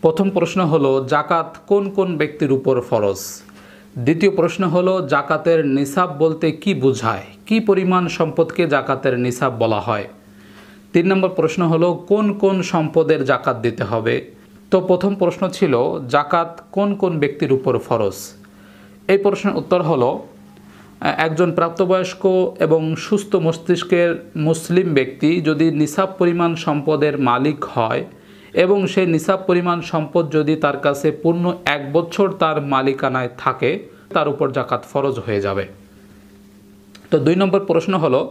প্রথম প্রশ্ন হলো জাকাত কোন কোন ব্যক্তির উপর ফরজ। দ্বিতীয় প্রশ্ন হলো জাকাতের নিসাব বলতে কি বোঝায়, কি পরিমাণ সম্পদকে জাকাতের নিসাব বলা হয়। 3 নম্বর প্রশ্ন হলো কোন কোন সম্পদের জাকাত দিতে হবে। তো প্রথম প্রশ্ন ছিল জাকাত কোন কোন ব্যক্তির উপর ফরজ। এই প্রশ্নের উত্তর হলো একজন প্রাপ্তবয়স্ক এবং সুস্থ মস্তিষ্কের মুসলিম ব্যক্তি যদি নিসাব পরিমাণ সম্পদের মালিক হয় এবং সেই নিসাব পরিমাণ সম্পদ যদি তার কাছে পূর্ণ 1 বছর তার মালিকানায় থাকে তার উপর জাকাত ফরজ হয়ে যাবে। তো 2 নম্বর প্রশ্ন হলো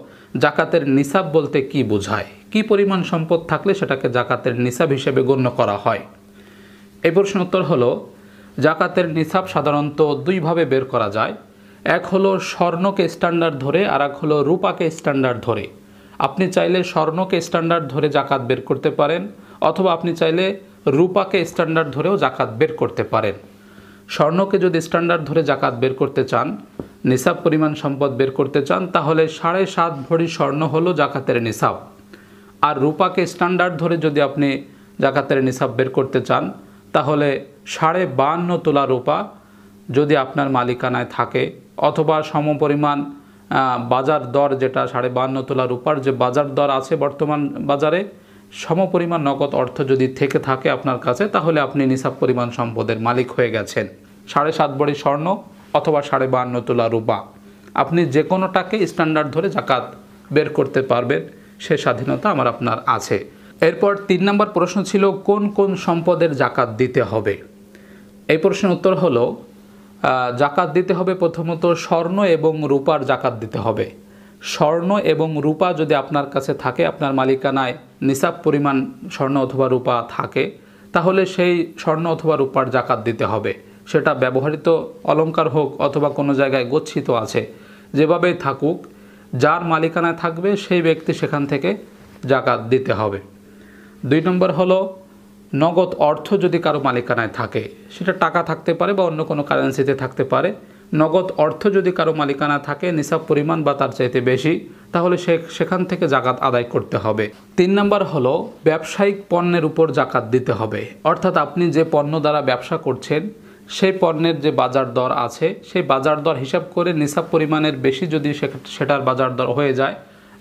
জাকাতের নিসাব বলতে কি বোঝায়, কি পরিমাণ সম্পদ থাকলে সেটাকে জাকাতের নিসাব হিসেবে গণ্য করা হয়। এই প্রশ্নের উত্তর হলো জাকাতের নিসাব সাধারণত 2 ভাবে বের করা যায়। এক হলো স্বর্ণকে স্ট্যান্ডার্ড ধরে আর এক হলো রূপাকে স্ট্যান্ডার্ড ধরে। আপনি চাইলে স্বর্ণকে স্ট্যান্ডার্ড ধরে জাকাত বের করতে পারেন অথবা আপনি চাইলে রূপাকে স্ট্যান্ডার্ড ধরেও জাকাত বের করতে পারেন। স্বর্ণকে যদি স্ট্যান্ডার্ড ধরে জাকাত বের করতে চান, নিসাব পরিমাণ সম্পদ বের করতে চান, তাহলে 7.5 ভরি স্বর্ণ হলো জাকাতের নিসাব। আর রূপাকে স্ট্যান্ডার্ড ধরে যদি আপনি জাকাতের নিসাব বের করতে চান তাহলে 52.5 তোলা রূপা যদি আপনার মালিকানায় থাকে অথবা সমপরিমাণ বাজার দর যেটা 52.5 তোলা রূপার যে বাজার দর আছে বর্তমান বাজারে, সমপরিমাণ নগদ অর্থ যদি থেকে থাকে আপনার কাছে তাহলে আপনি নিসাব পরিমাণ সম্পদের মালিক হয়ে গেছেন। 7.5 ভরি স্বর্ণ অথবা 52.5 তোলা রূপা, আপনি যে কোনোটাকে স্ট্যান্ডার্ড ধরে জাকাত বের করতে পারবেন, সে স্বাধীনতা আপনার আছে। এরপর 3 নম্বর প্রশ্ন ছিল কোন কোন সম্পদের জাকাত দিতে হবে। এই প্রশ্নের উত্তর হলো জাকাত দিতে হবে প্রথমত স্বর্ণ এবং রূপার জাকাত দিতে হবে। স্বর্ণ এবং রূপা যদি আপনার কাছে থাকে, আপনার মালিকানায় নিসাব পরিমাণ স্বর্ণ অথবা রূপা থাকে, তাহলে সেই স্বর্ণ অথবা রূপার জাকাত দিতে হবে। সেটা ব্যবহৃত অলংকার হোক অথবা কোনো জায়গায় গচ্ছিত আছে, যেভাবেই থাকুক, যার মালিকানায় থাকবে সেই ব্যক্তি সেখান থেকে জাকাত দিতে হবে। 2 নম্বর হলো নগদ অর্থ যদি কারো মালিকানায় থাকে, সেটা টাকা থাকতে পারে বা অন্য কোনো কারেন্সিতে থাকতে পারে, নগদ অর্থ যদি কারো মালিকানা থাকে নিসাব পরিমাণ বা তার চাইতে বেশি, তাহলে সেখান থেকে জাকাত আদায় করতে হবে। 3 নম্বর হলো ব্যবসায়িক পণ্যের উপর জাকাত দিতে হবে। অর্থাৎ আপনি যে পণ্য দ্বারা ব্যবসা করছেন সেই পণ্যের যে বাজার দর আছে সেই বাজার দর হিসাব করে নিসাব পরিমাণের বেশি যদি সেটার বাজার দর হয়ে যায়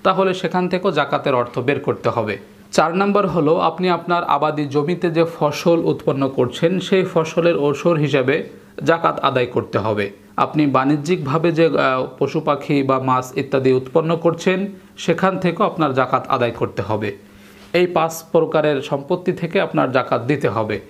তাহলে সেখান থেকেও জাকাতের অর্থ বের করতে হবে। 4 নম্বর হলো আপনি আপনার আবাদি জমিতে যে ফসল উৎপন্ন করছেন সেই ফসলের ওসর হিসাবে জাকাত আদায় করতে হবে। আপনি বাণিজ্যিকভাবে যে পশু পাখি বা মাছ ইত্যাদি উৎপন্ন করছেন সেখান থেকেও আপনার জাকাত আদায় করতে হবে। এই 5 প্রকারের সম্পত্তি থেকে আপনার জাকাত দিতে হবে।